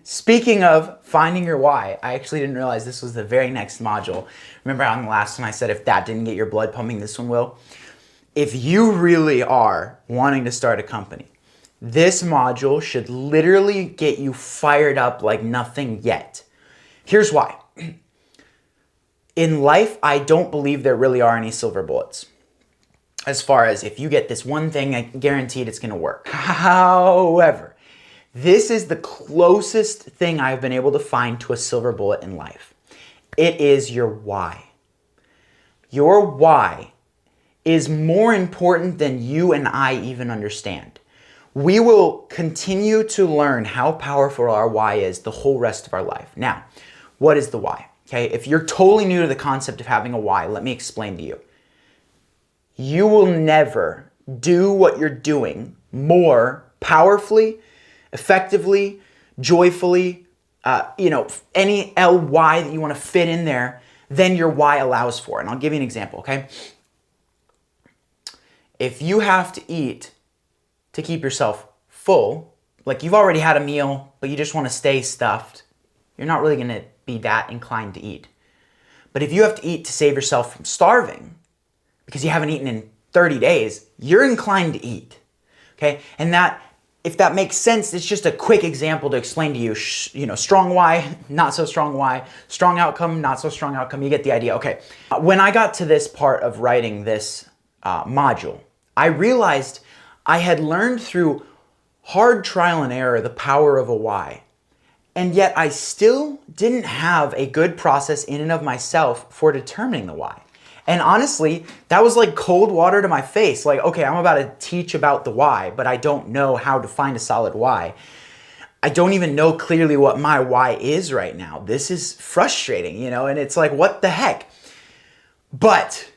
Speaking of finding your why, I actually didn't realize this was the very next module. Remember on the last one I said if that didn't get your blood pumping, this one will? If you really are wanting to start a company, this module should literally get you fired up like nothing yet. Here's why. In life, I don't believe there really are any silver bullets. As far as if you get this one thing, I guaranteed it's gonna work. However, this is the closest thing I've been able to find to a silver bullet in life. It is your why. Your why is more important than you and I even understand. We will continue to learn how powerful our why is the whole rest of our life. Now, what is the why? Okay, if you're totally new to the concept of having a why, let me explain to you. You will never do what you're doing more powerfully, effectively, joyfully, any LY that you want to fit in there than your why allows for. And I'll give you an example, okay? If you have to eat to keep yourself full, like you've already had a meal, but you just want to stay stuffed, you're not really going to be that inclined to eat. But if you have to eat to save yourself from starving, because you haven't eaten in 30 days, you're inclined to eat, okay? And that, if that makes sense, it's just a quick example to explain to you, strong why, not so strong why, strong outcome, not so strong outcome. You get the idea, okay? When I got to this part of writing this module, I realized I had learned through hard trial and error the power of a why. And yet I still didn't have a good process in and of myself for determining the why. And honestly, that was like cold water to my face. Like, okay, I'm about to teach about the why, but I don't know how to find a solid why. I don't even know clearly what my why is right now. This is frustrating, and it's like, what the heck? But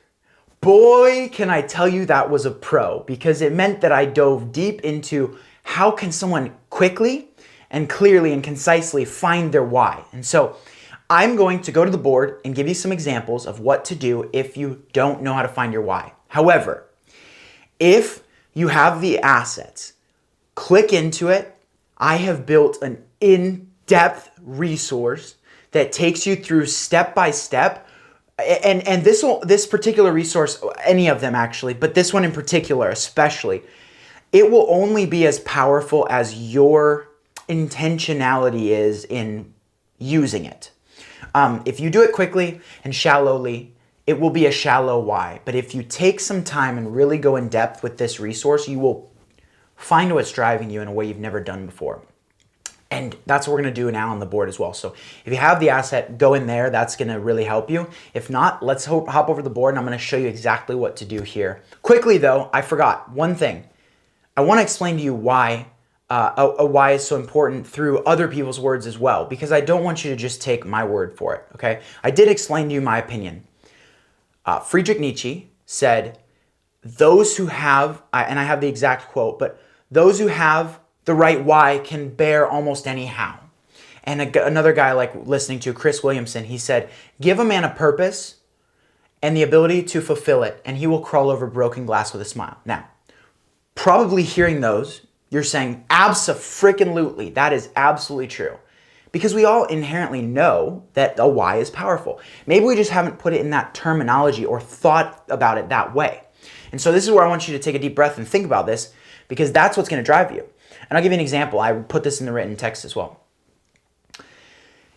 boy, can I tell you that was a pro, because it meant that I dove deep into how can someone quickly and clearly and concisely find their why. And so I'm going to go to the board and give you some examples of what to do if you don't know how to find your why. However, if you have the assets, click into it. I have built an in-depth resource that takes you through step by step. And this particular resource, any of them actually, but this one in particular especially, it will only be as powerful as your intentionality is in using it. If you do it quickly and shallowly, it will be a shallow why. But if you take some time and really go in depth with this resource, you will find what's driving you in a way you've never done before. And that's what we're going to do now on the board as well. So if you have the asset, go in there. That's going to really help you. If not, let's hop over the board and I'm going to show you exactly what to do here. Quickly though, I forgot one thing. I want to explain to you why a why is so important through other people's words as well, because I don't want you to just take my word for it, okay? I did explain to you my opinion. Friedrich Nietzsche said, those who have, and I have the exact quote, but those who have the right why can bear almost any how. And another guy like listening to, Chris Williamson, he said, give a man a purpose and the ability to fulfill it, and he will crawl over broken glass with a smile. Now, probably hearing those, you're saying, abso-freaking-lutely, that is absolutely true. Because we all inherently know that a why is powerful. Maybe we just haven't put it in that terminology or thought about it that way. And so this is where I want you to take a deep breath and think about this, because that's what's going to drive you. And I'll give you an example. I put this in the written text as well.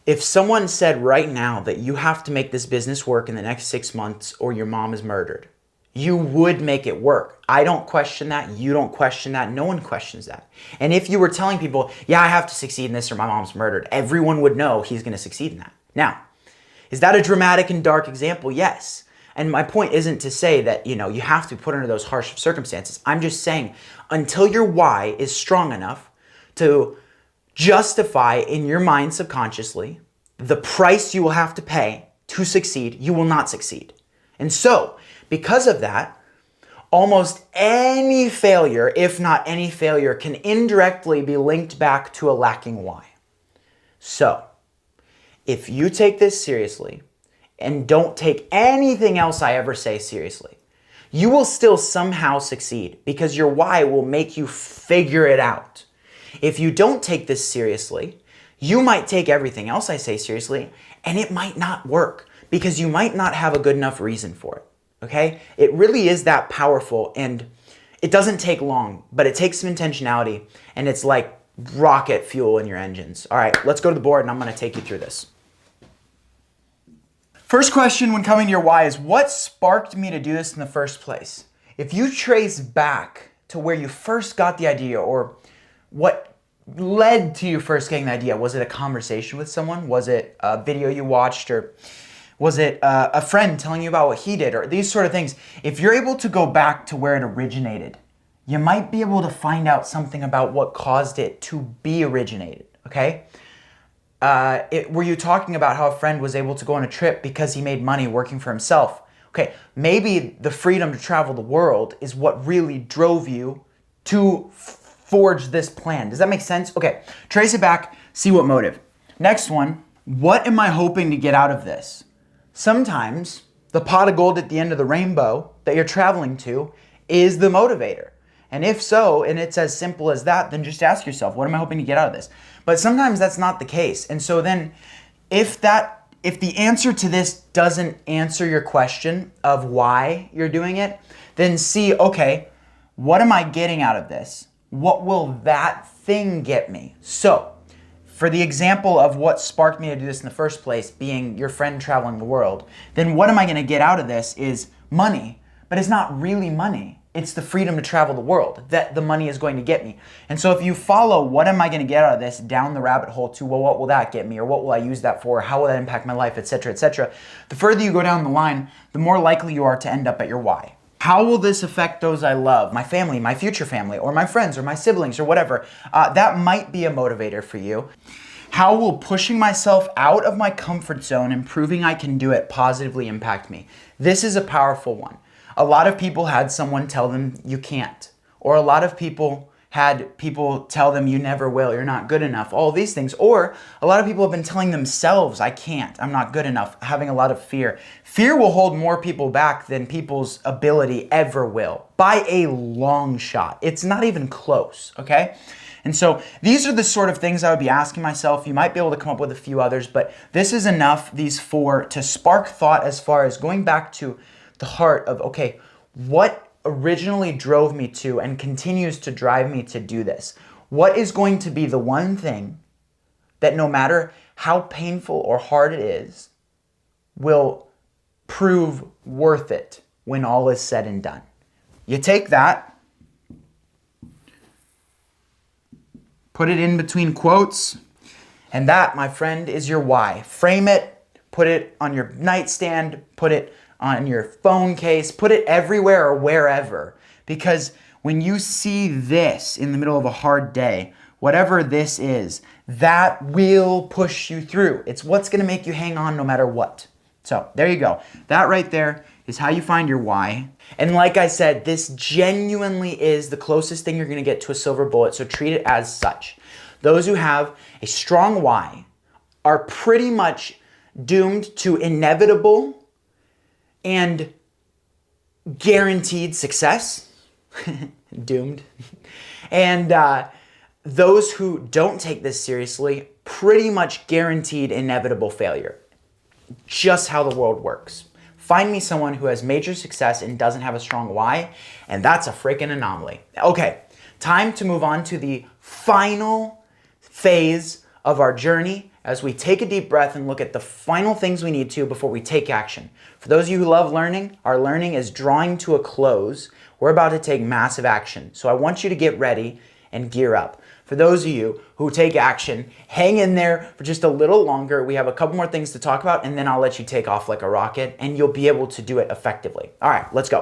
If someone said right now that you have to make this business work in the next 6 months or your mom is murdered, you would make it work. I don't question that. You don't question that. No one questions that. And if you were telling people, yeah, I have to succeed in this or my mom's murdered, everyone would know he's going to succeed in that. Now, is that a dramatic and dark example? Yes. And my point isn't to say that, you have to be put under those harsh circumstances. I'm just saying until your why is strong enough to justify in your mind subconsciously the price you will have to pay to succeed, you will not succeed. And so, because of that, almost any failure, if not any failure, can indirectly be linked back to a lacking why. So, if you take this seriously and don't take anything else I ever say seriously, you will still somehow succeed because your why will make you figure it out. If you don't take this seriously, You might take everything else I say seriously, and it might not work because you might not have a good enough reason for it, okay? It really is that powerful, and it doesn't take long, but it takes some intentionality, and it's like rocket fuel in your engines. All right, let's go to the board, and I'm gonna take you through this. First question when coming to your why is, what sparked me to do this in the first place? If you trace back to where you first got the idea, or what led to you first getting the idea, was it a conversation with someone? Was it a video you watched? Or was it a friend telling you about what he did? Or these sort of things. If you're able to go back to where it originated, you might be able to find out something about what caused it to be originated, okay? Were you talking about how a friend was able to go on a trip because he made money working for himself? Okay, maybe the freedom to travel the world is what really drove you to forge this plan. Does that make sense? Okay, trace it back, see what motive. Next one, what am I hoping to get out of this? Sometimes the pot of gold at the end of the rainbow that you're traveling to is the motivator. And if so, and it's as simple as that, then just ask yourself, what am I hoping to get out of this? But sometimes that's not the case. And so then if the answer to this doesn't answer your question of why you're doing it, then see, okay, what am I getting out of this? What will that thing get me? So, for the example of what sparked me to do this in the first place, being your friend traveling the world, then what am I gonna get out of this is money, but it's not really money. It's the freedom to travel the world that the money is going to get me. And so if you follow what am I going to get out of this down the rabbit hole to, well, what will that get me? Or what will I use that for? How will that impact my life, etc., etc. The further you go down the line, the more likely you are to end up at your why. How will this affect those I love, my family, my future family, or my friends, or my siblings, or whatever? That might be a motivator for you. How will pushing myself out of my comfort zone and proving I can do it positively impact me? This is a powerful one. A lot of people had someone tell them you can't. Or a lot of people had people tell them you never will, you're not good enough, all these things. Or a lot of people have been telling themselves, I can't, I'm not good enough, having a lot of fear. Fear will hold more people back than people's ability ever will, by a long shot. It's not even close, okay? And so these are the sort of things I would be asking myself. You might be able to come up with a few others, but this is enough, these four, to spark thought as far as going back to the heart of, okay, what originally drove me to and continues to drive me to do this? What is going to be the one thing that no matter how painful or hard it is, will prove worth it when all is said and done? You take that, put it in between quotes, and that, my friend, is your why. Frame it, put it on your nightstand, put it on your phone case, put it everywhere or wherever. Because when you see this in the middle of a hard day, whatever this is, that will push you through. It's what's gonna make you hang on no matter what. So there you go. That right there is how you find your why. And like I said, this genuinely is the closest thing you're gonna get to a silver bullet, so treat it as such. Those who have a strong why are pretty much doomed to inevitable and guaranteed success. Doomed. And those who don't take this seriously, pretty much guaranteed inevitable failure. Just how the world works. Find me someone who has major success and doesn't have a strong why, and that's a freaking anomaly. Okay, time to move on to the final phase of our journey as we take a deep breath and look at the final things we need to before we take action. For those of you who love learning, our learning is drawing to a close. We're about to take massive action. So I want you to get ready and gear up. For those of you who take action, hang in there for just a little longer. We have a couple more things to talk about, and then I'll let you take off like a rocket, and you'll be able to do it effectively. All right, let's go.